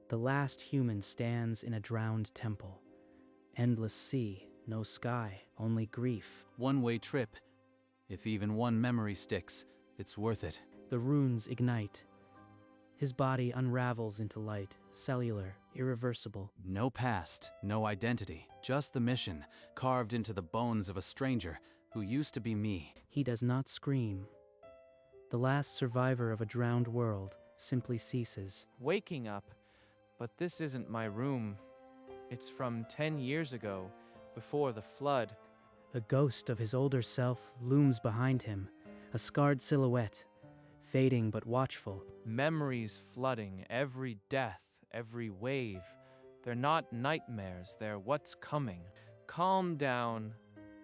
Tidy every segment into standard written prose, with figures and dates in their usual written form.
The last human stands in a drowned temple. Endless sea, no sky, only grief. One-way trip. If even one memory sticks, it's worth it. The runes ignite. His body unravels into light, cellular, irreversible. No past, no identity, just the mission, carved into the bones of a stranger who used to be me. He does not scream. The last survivor of a drowned world simply ceases. Waking up, but this isn't my room. It's from 10 years ago, before the flood. A ghost of his older self looms behind him, a scarred silhouette, fading but watchful. Memories flooding, every death, every wave. They're not nightmares, they're what's coming. Calm down,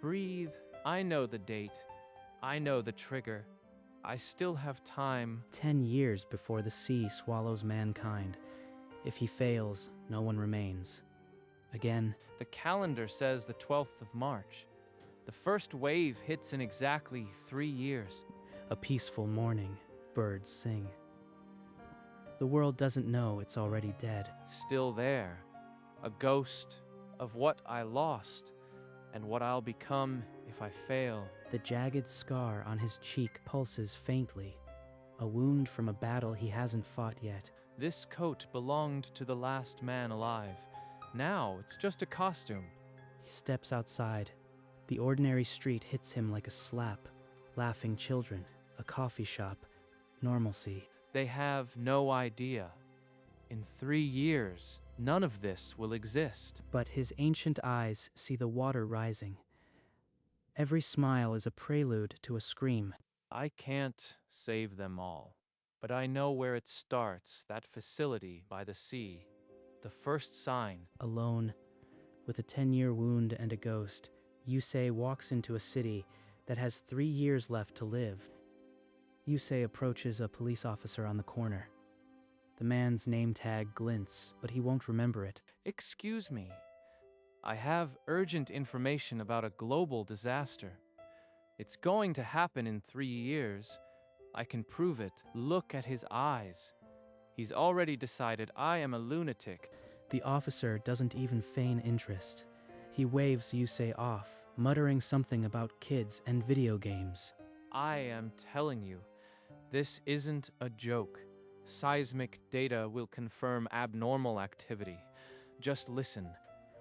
breathe. I know the date. I know the trigger. I still have time. 10 years before the sea swallows mankind. If he fails, no one remains. Again, The calendar says the 12th of March. The first wave hits in exactly 3 years. a peaceful morning, birds sing. The world doesn't know it's already dead. Still there, a ghost of what I lost and what I'll become if I fail. The jagged scar on his cheek pulses faintly, a wound from a battle he hasn't fought yet. This coat belonged to the last man alive. Now it's just a costume. He steps outside. The ordinary street hits him like a slap. Laughing children, a coffee shop, normalcy. They have no idea. In 3 years, none of this will exist. But his ancient eyes see the water rising. Every smile is a prelude to a scream. I can't save them all, but I know where it starts, that facility by the sea. The first sign. Alone, with a 10-year wound and a ghost, Yusei walks into a city that has 3 years left to live. Yusei approaches a police officer on the corner. The man's name tag glints, but he won't remember it. Excuse me. I have urgent information about a global disaster. It's going to happen in 3 years. I can prove it. Look at his eyes. He's already decided I am a lunatic. The officer doesn't even feign interest. He waves Yusei off, muttering something about kids and video games. I am telling you, this isn't a joke. Seismic data will confirm abnormal activity. Just listen.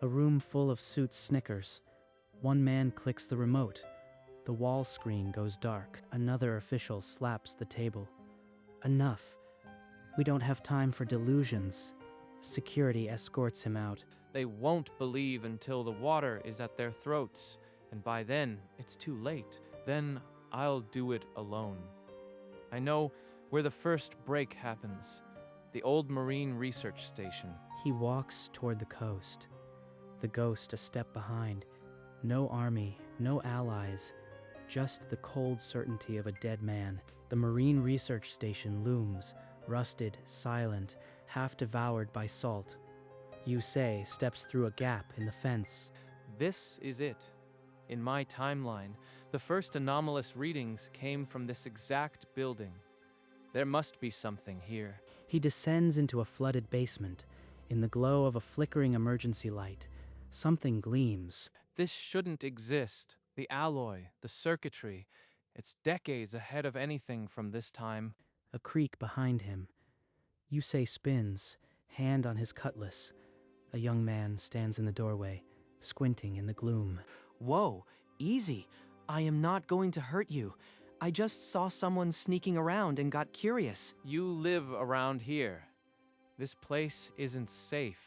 A room full of suits snickers. One man clicks the remote. The wall screen goes dark. Another official slaps the table. Enough. We don't have time for delusions. Security escorts him out. They won't believe until the water is at their throats, and by then, it's too late. Then I'll do it alone. I know where the first break happens. The old Marine Research Station. He walks toward the coast. The ghost a step behind. No army, no allies. Just the cold certainty of a dead man. The Marine Research Station looms, rusted, silent, half devoured by salt. Yusei steps through a gap in the fence. This is it. In my timeline, the first anomalous readings came from this exact building. There must be something here. He descends into a flooded basement. In the glow of a flickering emergency light, something gleams. This shouldn't exist. The alloy, the circuitry, it's decades ahead of anything from this time. A creak behind him. Yusei spins, hand on his cutlass. A young man stands in the doorway, squinting in the gloom. Whoa, easy. I am not going to hurt you. I just saw someone sneaking around and got curious. You live around here. This place isn't safe.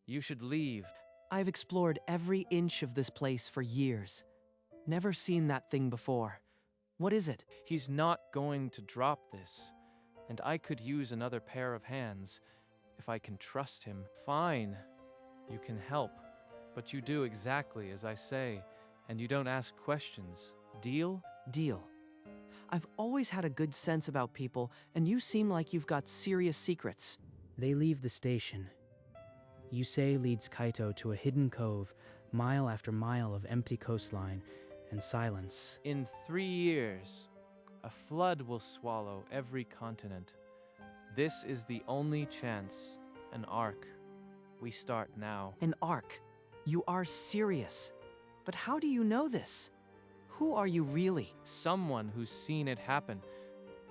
You should leave. I've explored every inch of this place for years. Never seen that thing before. What is it? He's not going to drop this, and I could use another pair of hands if I can trust him. Fine, you can help, but you do exactly as I say, and you don't ask questions. Deal? Deal. I've always had a good sense about people, and you seem like you've got serious secrets. They leave the station. Yusei leads Kaito to a hidden cove, mile after mile of empty coastline and silence. In 3 years, a flood will swallow every continent. This is the only chance, An arc. We start now. An arc. You are serious. But how do you know this? Who are you really? Someone who's seen it happen.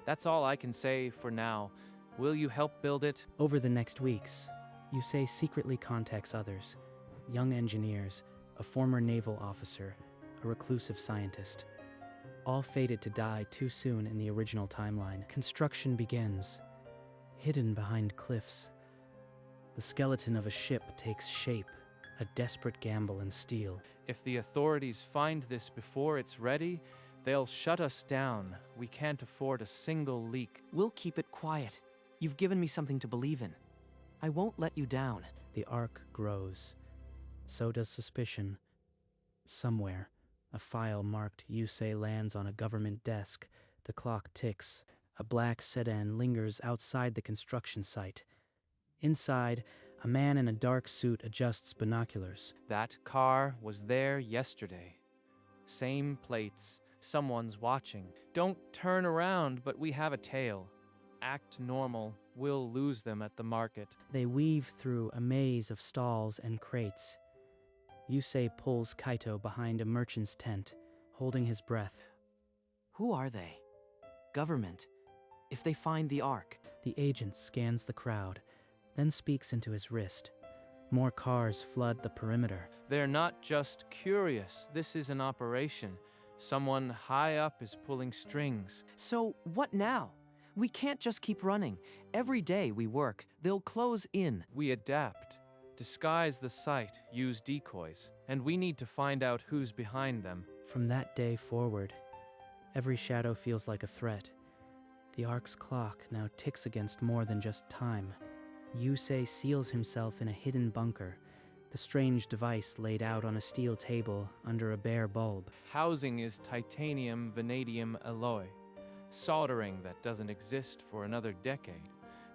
That's all I can say for now. Will you help build it? Over the next weeks, Yusei secretly contacts others, young engineers, a former naval officer, a reclusive scientist, all fated to die too soon in the original timeline. Construction begins, hidden behind cliffs. The skeleton of a ship takes shape, a desperate gamble in steel. If the authorities find this before it's ready, they'll shut us down. We can't afford a single leak. We'll keep it quiet. You've given me something to believe in. I won't let you down. The arc grows. So does suspicion. Somewhere, a file marked Yusei lands on a government desk. The clock ticks. A black sedan lingers outside the construction site. Inside, a man in a dark suit adjusts binoculars. That car was there yesterday. Same plates. Someone's watching. Don't turn around, but we have a tail. Act normal. We'll lose them at the market. They weave through a maze of stalls and crates. Yusei pulls Kaito behind a merchant's tent, holding his breath. Who are they? Government. If they find the ark. The agent scans the crowd, then speaks into his wrist. More cars flood the perimeter. They're not just curious. This is an operation. Someone high up is pulling strings. So, what now? We can't just keep running. Every day we work, they'll close in. We adapt. Disguise the site, use decoys, and we need to find out who's behind them. From that day forward, every shadow feels like a threat. The Ark's clock now ticks against more than just time. Yusei seals himself in a hidden bunker, the strange device laid out on a steel table under a bare bulb. Housing is titanium vanadium alloy, soldering that doesn't exist for another decade.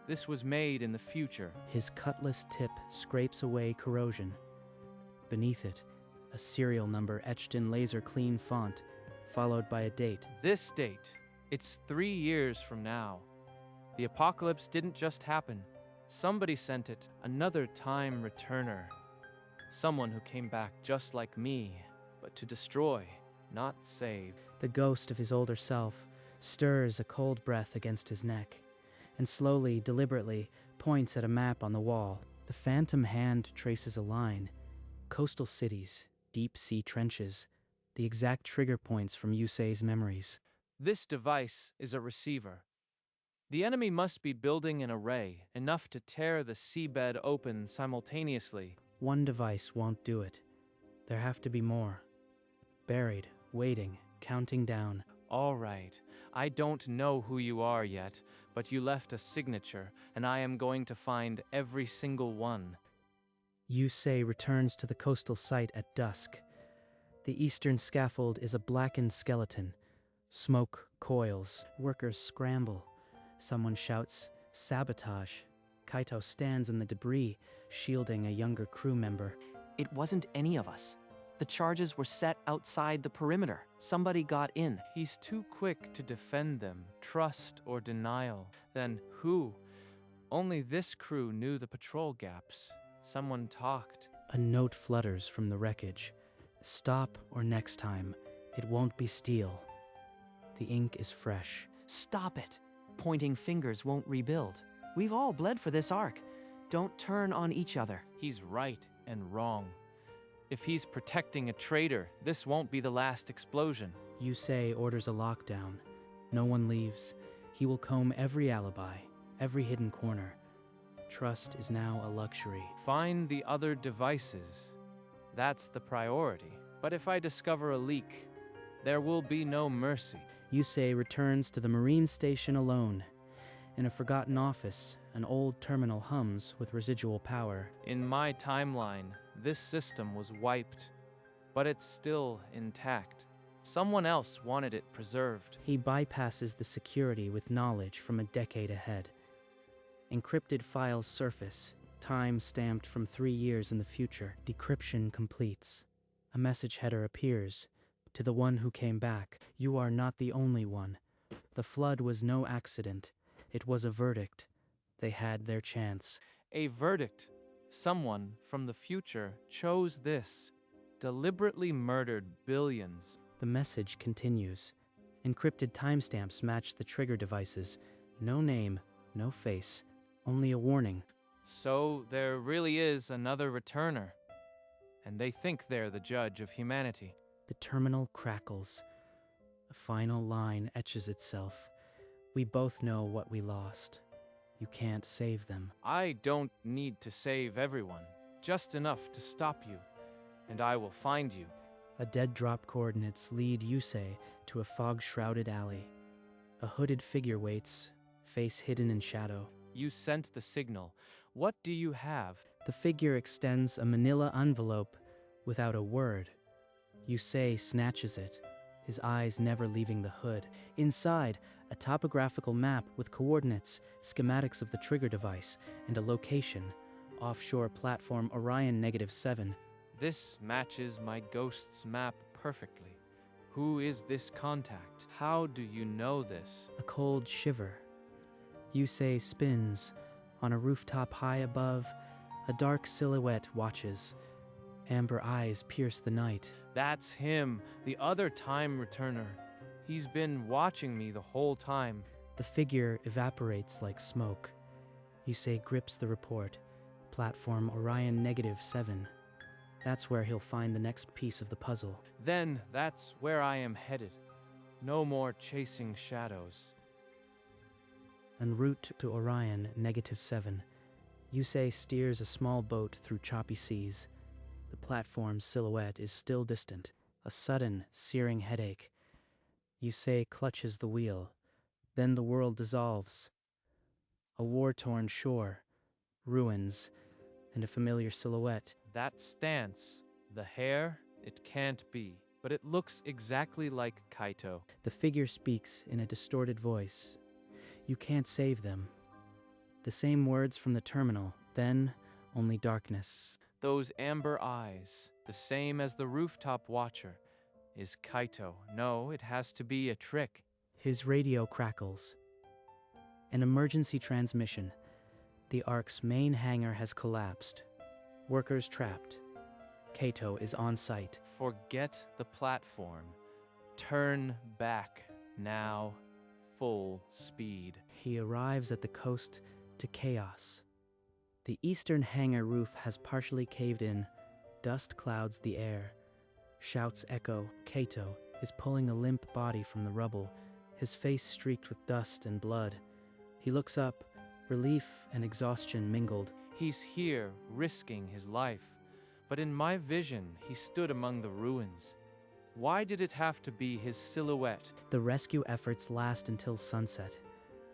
This was made in the future. His cutlass tip scrapes away corrosion. Beneath it, a serial number etched in laser-clean font, followed by a date. This date, it's 3 years from now. The apocalypse didn't just happen. Somebody sent it, another time returner. Someone who came back just like me, but to destroy, not save. The ghost of his older self stirs a cold breath against his neck, and slowly, deliberately, points at a map on the wall. The phantom hand traces a line. Coastal cities, deep-sea trenches, the exact trigger points from Yusei's memories. This device is a receiver. The enemy must be building an array, enough to tear the seabed open simultaneously. One device won't do it. There have to be more. Buried, waiting, counting down. All right, I don't know who you are yet, but you left a signature, and I am going to find every single one. Yusei returns to the coastal site at dusk. The eastern scaffold is a blackened skeleton. Smoke coils. Workers scramble. Someone shouts, "Sabotage." Kaito stands in the debris, shielding a younger crew member. It wasn't any of us. The charges were set outside the perimeter. Somebody got in. He's too quick to defend them, trust or denial. Then who? Only this crew knew the patrol gaps. Someone talked. A note flutters from the wreckage. Stop or next time, it won't be steel. The ink is fresh. Stop it. Pointing fingers won't rebuild. We've all bled for this ark. Don't turn on each other. He's right and wrong. If he's protecting a traitor, this won't be the last explosion. Yusei orders a lockdown. No one leaves. He will comb every alibi, every hidden corner. Trust is now a luxury. Find the other devices. That's the priority. But if I discover a leak, there will be no mercy. Yusei returns to the marine station alone. In a forgotten office, an old terminal hums with residual power. In my timeline, this system was wiped, but it's still intact. Someone else wanted it preserved. He bypasses the security with knowledge from a decade ahead. Encrypted files surface, time stamped from 3 years in the future. Decryption completes. A message header appears. To the one who came back, you are not the only one. The flood was no accident. It was a verdict. They had their chance. A verdict. Someone from the future chose this. Deliberately murdered billions. The message continues. Encrypted timestamps match the trigger devices. No name, no face, only a warning. So there really is another returner. And they think they're the judge of humanity. The terminal crackles. A final line etches itself. We both know what we lost. You can't save them. I don't need to save everyone, just enough to stop you, and I will find you. A dead drop coordinates lead Yusei to a fog-shrouded alley. A hooded figure waits, face hidden in shadow. You sent the signal. What do you have? The figure extends a manila envelope without a word. Yusei snatches it, his eyes never leaving the hood. Inside, a topographical map with coordinates, schematics of the trigger device, and a location, offshore platform Orion -7. This matches my ghost's map perfectly. Who is this contact? How do you know this? A cold shiver. Yusei spins. On a rooftop high above, a dark silhouette watches. Amber eyes pierce the night. That's him, the other time returner. He's been watching me the whole time. The figure evaporates like smoke. Yusei grips the report. Platform Orion -7. That's where he'll find the next piece of the puzzle. Then that's where I am headed. No more chasing shadows. En route to Orion -7, Yusei steers a small boat through choppy seas. The platform's silhouette is still distant. A sudden, searing headache. Yusei clutches the wheel. Then the world dissolves. A war-torn shore, ruins, and a familiar silhouette. That stance, the hair, it can't be. But it looks exactly like Kaito. The figure speaks in a distorted voice. You can't save them. The same words from the terminal, then only darkness. Those amber eyes, the same as the rooftop watcher. Is Kaito? No, it has to be a trick. His radio crackles. An emergency transmission. The Ark's main hangar has collapsed. Workers trapped. Kaito is on site. Forget the platform. Turn back now. Full speed. He arrives at the coast to chaos. The eastern hangar roof has partially caved in. Dust clouds the air. Shouts echo. Kaito is pulling a limp body from the rubble, his face streaked with dust and blood. He looks up, relief and exhaustion mingled. He's here, risking his life. But in my vision, he stood among the ruins. Why did it have to be his silhouette? The rescue efforts last until sunset.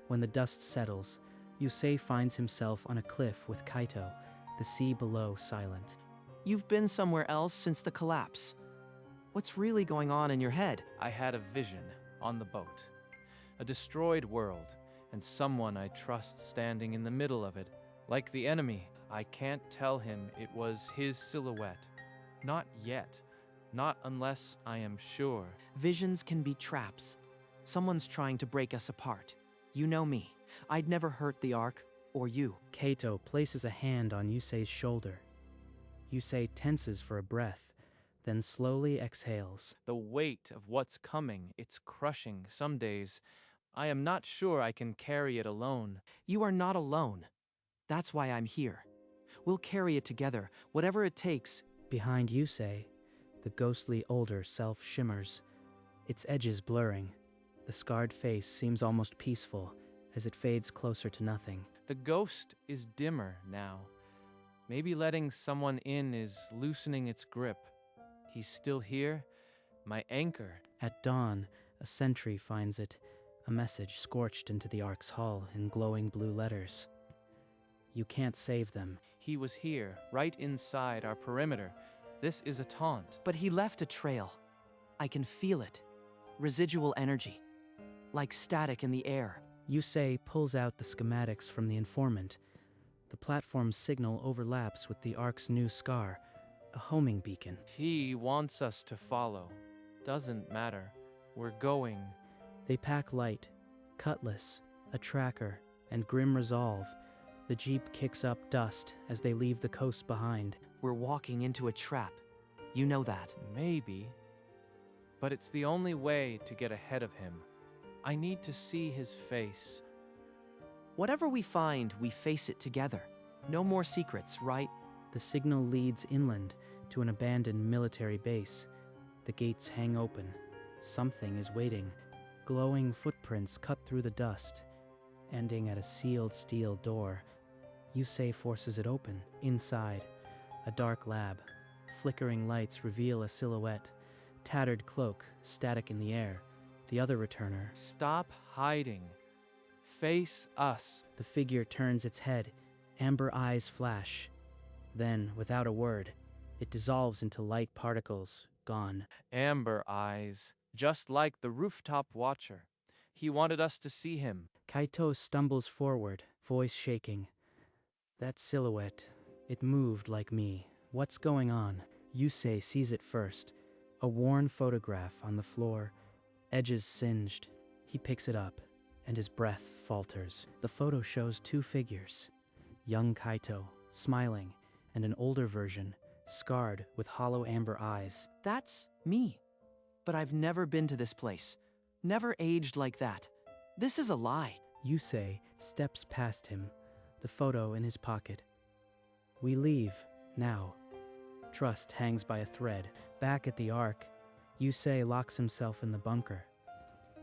When the dust settles, Yusei finds himself on a cliff with Kaito, the sea below silent. You've been somewhere else since the collapse. What's really going on in your head? I had a vision on the boat. A destroyed world, and someone I trust standing in the middle of it. Like the enemy, I can't tell him it was his silhouette. Not yet. Not unless I am sure. Visions can be traps. Someone's trying to break us apart. You know me. I'd never hurt the Ark, or you. Kaito places a hand on Yusei's shoulder. Yusei tenses for a breath, then slowly exhales. The weight of what's coming, it's crushing some days. I am not sure I can carry it alone. You are not alone. That's why I'm here. We'll carry it together, whatever it takes. Behind Yusei, the ghostly older self shimmers, its edges blurring. The scarred face seems almost peaceful as it fades closer to nothing. The ghost is dimmer now. Maybe letting someone in is loosening its grip. He's still here, my anchor. At dawn, a sentry finds it, a message scorched into the Ark's hull in glowing blue letters. You can't save them. He was here, right inside our perimeter. This is a taunt. But he left a trail. I can feel it. Residual energy. Like static in the air. Yusei pulls out the schematics from the informant. The platform's signal overlaps with the Ark's new scar, a homing beacon. He wants us to follow. Doesn't matter. We're going. They pack light, cutlass, a tracker, and grim resolve. The jeep kicks up dust as they leave the coast behind. We're walking into a trap. You know that. Maybe. But it's the only way to get ahead of him. I need to see his face. Whatever we find, we face it together. No more secrets, right? The signal leads inland to an abandoned military base. The gates hang open. Something is waiting. Glowing footprints cut through the dust, ending at a sealed steel door. Yusei forces it open. Inside, a dark lab. Flickering lights reveal a silhouette. Tattered cloak, static in the air. The other returner. Stop hiding. Face us. The figure turns its head. Amber eyes flash. Then, without a word, it dissolves into light particles, gone. Amber eyes, just like the rooftop watcher. He wanted us to see him. Kaito stumbles forward, voice shaking. That silhouette, it moved like me. What's going on? Yusei sees it first. A worn photograph on the floor, edges singed. He picks it up, and his breath falters. The photo shows two figures. Young Kaito, smiling, and an older version, scarred with hollow amber eyes. That's me. But I've never been to this place. Never aged like that. This is a lie. Yusei steps past him, the photo in his pocket. We leave, now. Trust hangs by a thread. Back at the Ark, Yusei locks himself in the bunker.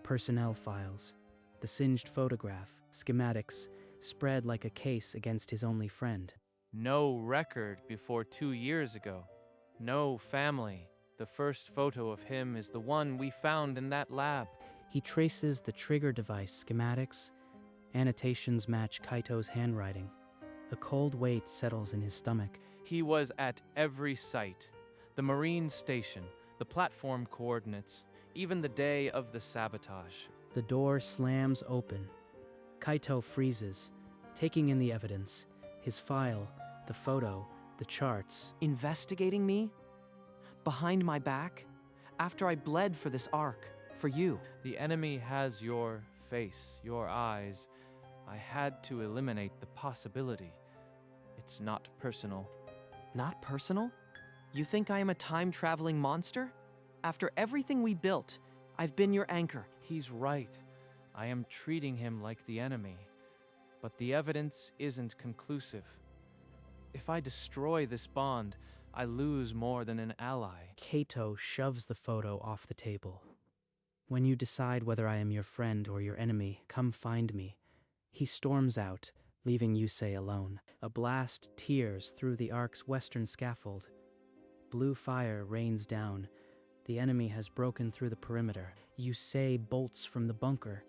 Personnel files, the singed photograph, schematics, spread like a case against his only friend. No record before 2 years ago. No family. The first photo of him is the one we found in that lab. He traces the trigger device schematics. Annotations match Kaito's handwriting. A cold weight settles in his stomach. He was at every site. The Marine station, the platform coordinates, even the day of the sabotage. The door slams open. Kaito freezes, taking in the evidence. His file, the photo, the charts. Investigating me? Behind my back? After I bled for this Ark, for you. The enemy has your face, your eyes. I had to eliminate the possibility. It's not personal. Not personal? You think I am a time-traveling monster? After everything we built, I've been your anchor. He's right. I am treating him like the enemy. But the evidence isn't conclusive. If I destroy this bond, I lose more than an ally. Kaito shoves the photo off the table. When you decide whether I am your friend or your enemy, come find me. He storms out, leaving Yusei alone. A blast tears through the Ark's western scaffold. Blue fire rains down. The enemy has broken through the perimeter. Yusei bolts from the bunker.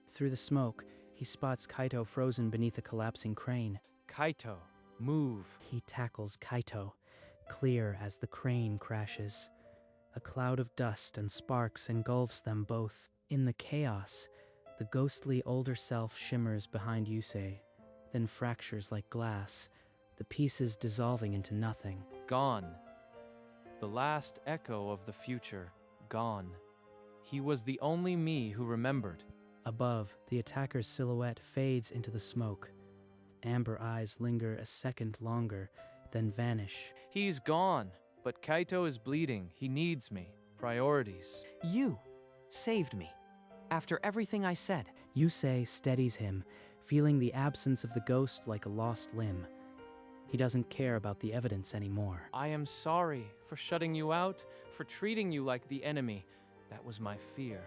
Through the smoke, he spots Kaito frozen beneath a collapsing crane. Kaito, move. He tackles Kaito, clear as the crane crashes. A cloud of dust and sparks engulfs them both. In the chaos, the ghostly older self shimmers behind Yusei, then fractures like glass, the pieces dissolving into nothing. Gone. The last echo of the future, gone. He was the only me who remembered. Above, the attacker's silhouette fades into the smoke. Amber eyes linger a second longer, then vanish. He's gone, but Kaito is bleeding. He needs me. Priorities. You saved me. After everything I said. Yusei steadies him, feeling the absence of the ghost like a lost limb. He doesn't care about the evidence anymore. I am sorry for shutting you out, for treating you like the enemy. That was my fear,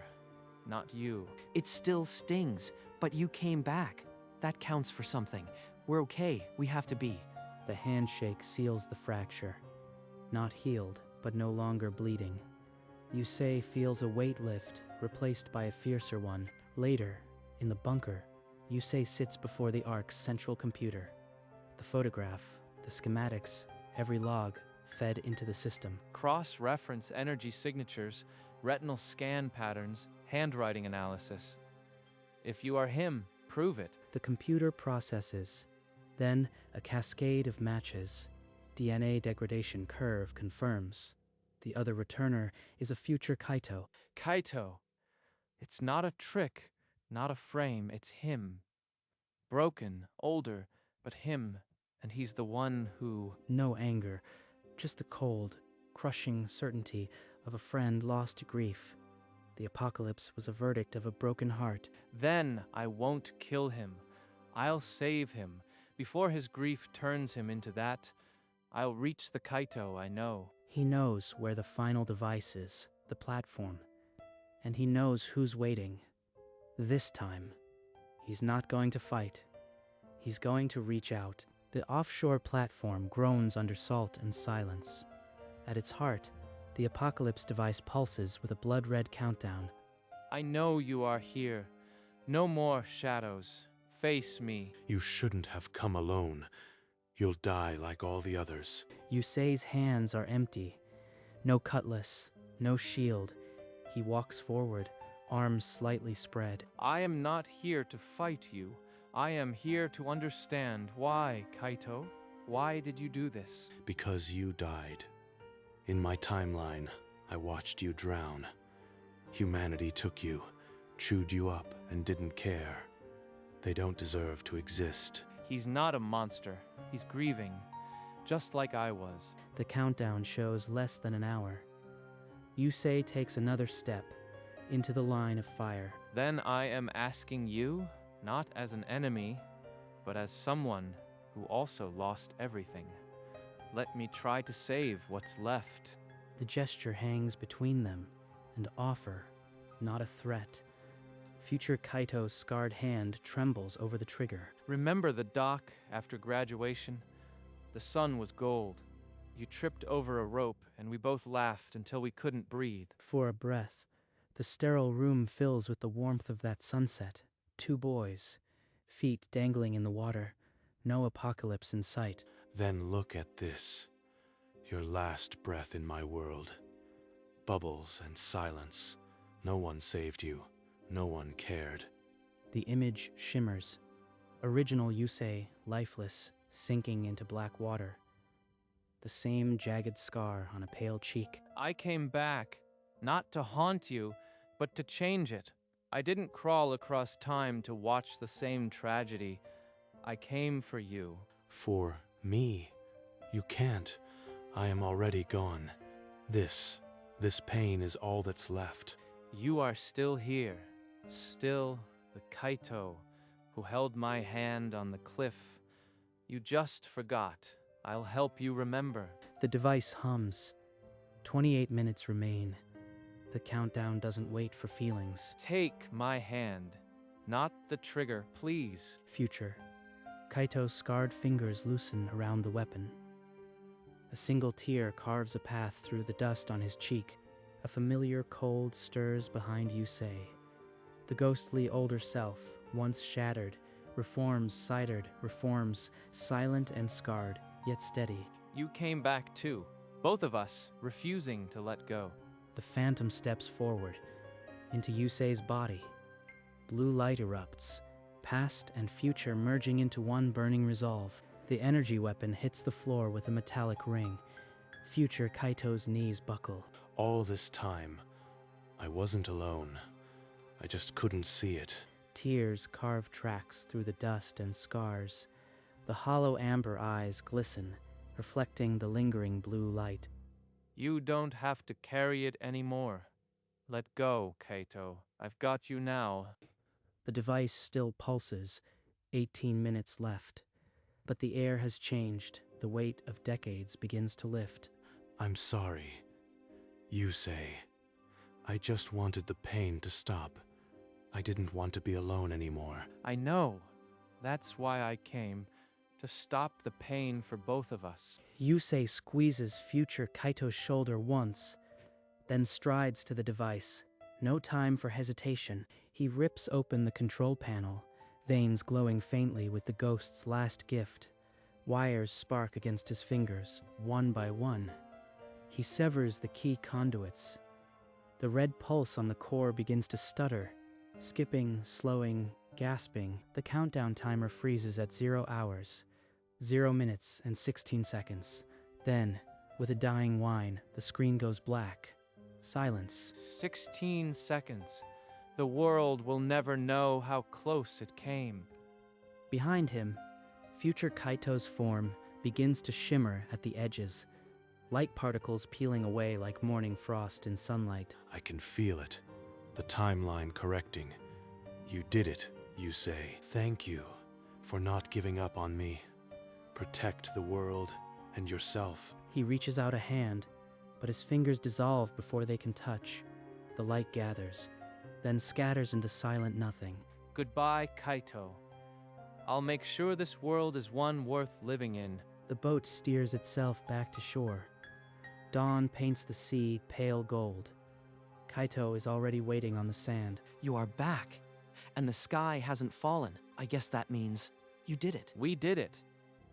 not you. It still stings, but you came back. That counts for something. We're okay. We have to be. The handshake seals the fracture. Not healed, but no longer bleeding. Yusei feels a weight lift, replaced by a fiercer one. Later, in the bunker, Yusei sits before the Ark's central computer. The photograph, the schematics, every log fed into the system. Cross-reference energy signatures, retinal scan patterns, handwriting analysis. If you are him, prove it. The computer processes. Then, a cascade of matches. DNA degradation curve confirms. The other returner is a future Kaito. Kaito. It's not a trick, not a frame, it's him. Broken, older, but him, and he's the one who... No anger, just the cold, crushing certainty of a friend lost to grief. The apocalypse was a verdict of a broken heart. Then I won't kill him. I'll save him. Before his grief turns him into that, I'll reach the Kaito I know. He knows where the final device is, the platform. And he knows who's waiting. This time, he's not going to fight. He's going to reach out. The offshore platform groans under salt and silence. At its heart, the apocalypse device pulses with a blood-red countdown. I know you are here. No more shadows. Face me. You shouldn't have come alone. You'll die like all the others. Yusei's hands are empty. No cutlass, no shield. He walks forward, arms slightly spread. I am not here to fight you. I am here to understand why, Kaito. Why did you do this? Because you died. In my timeline, I watched you drown. Humanity took you, chewed you up, and didn't care. They don't deserve to exist. He's not a monster. He's grieving, just like I was. The countdown shows less than an hour. Yusei takes another step into the line of fire. Then I am asking you, not as an enemy, but as someone who also lost everything. Let me try to save what's left. The gesture hangs between them, an offer, not a threat. Future Kaito's scarred hand trembles over the trigger. Remember the dock after graduation? The sun was gold. You tripped over a rope, and we both laughed until we couldn't breathe. For a breath, the sterile room fills with the warmth of that sunset. 2 boys, feet dangling in the water, no apocalypse in sight. Then look at this. Your last breath in my world. Bubbles and silence. No one saved you. No one cared. The image shimmers. Original Yusei, lifeless, sinking into black water. The same jagged scar on a pale cheek. I came back, not to haunt you, but to change it. I didn't crawl across time to watch the same tragedy. I came for you. For me? You can't. I am already gone. This pain is all that's left. You are still here. Still the Kaito who held my hand on the cliff. You just forgot. I'll help you remember. The device hums. 28 minutes remain. The countdown doesn't wait for feelings. Take my hand, not the trigger, please. Future. Kaito's scarred fingers loosen around the weapon. A single tear carves a path through the dust on his cheek. A familiar cold stirs behind Yusei. The ghostly older self, once shattered, reforms, silent and scarred, yet steady. You came back too, both of us, refusing to let go. The phantom steps forward, into Yusei's body. Blue light erupts, past and future merging into one burning resolve. The energy weapon hits the floor with a metallic ring. Future Kaito's knees buckle. All this time, I wasn't alone. I just couldn't see it. Tears carve tracks through the dust and scars. The hollow amber eyes glisten, reflecting the lingering blue light. You don't have to carry it anymore. Let go, Kaito. I've got you now. The device still pulses, 18 minutes left. But the air has changed. The weight of decades begins to lift. I'm sorry. Yusei. I just wanted the pain to stop. I didn't want to be alone anymore. I know. That's why I came. To stop the pain for both of us. Yusei squeezes future Kaito's shoulder once, then strides to the device. No time for hesitation. He rips open the control panel, veins glowing faintly with the ghost's last gift. Wires spark against his fingers, one by one. He severs the key conduits. The red pulse on the core begins to stutter, skipping, slowing, gasping. The countdown timer freezes at 0 hours, 0 minutes and 16 seconds. Then, with a dying whine, the screen goes black. Silence. 16 seconds. The world will never know how close it came. Behind him, Future Kaito's form begins to shimmer at the edges, light particles peeling away like morning frost in sunlight. I can feel it. The timeline correcting. You did it, you say. Thank you for not giving up on me. Protect the world and yourself. He reaches out a hand, but his fingers dissolve before they can touch. The light gathers, then scatters into silent nothing. Goodbye, Kaito. I'll make sure this world is one worth living in. The boat steers itself back to shore. Dawn paints the sea pale gold. Kaito is already waiting on the sand. You are back, and the sky hasn't fallen. I guess that means you did it. We did it,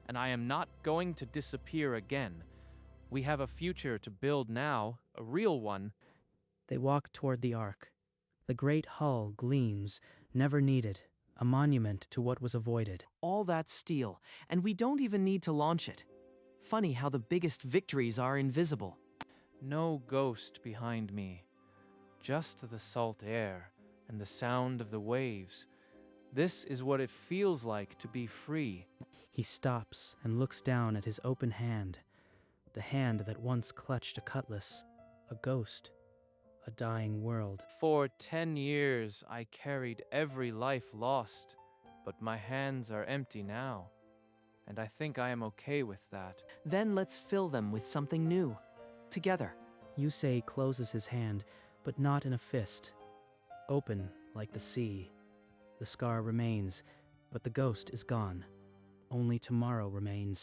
and I am not going to disappear again. We have a future to build now, a real one. They walk toward the Ark. The great hull gleams, never needed, a monument to what was avoided. All that steel, and we don't even need to launch it. Funny how the biggest victories are invisible. No ghost behind me, just the salt air and the sound of the waves. This is what it feels like to be free. He stops and looks down at his open hand, the hand that once clutched a cutlass, a ghost, a dying world. For 10 years, I carried every life lost, but my hands are empty now, and I think I am okay with that. Then let's fill them with something new. Together. Yusei closes his hand, but not in a fist. Open like the sea. The scar remains, but the ghost is gone. Only tomorrow remains.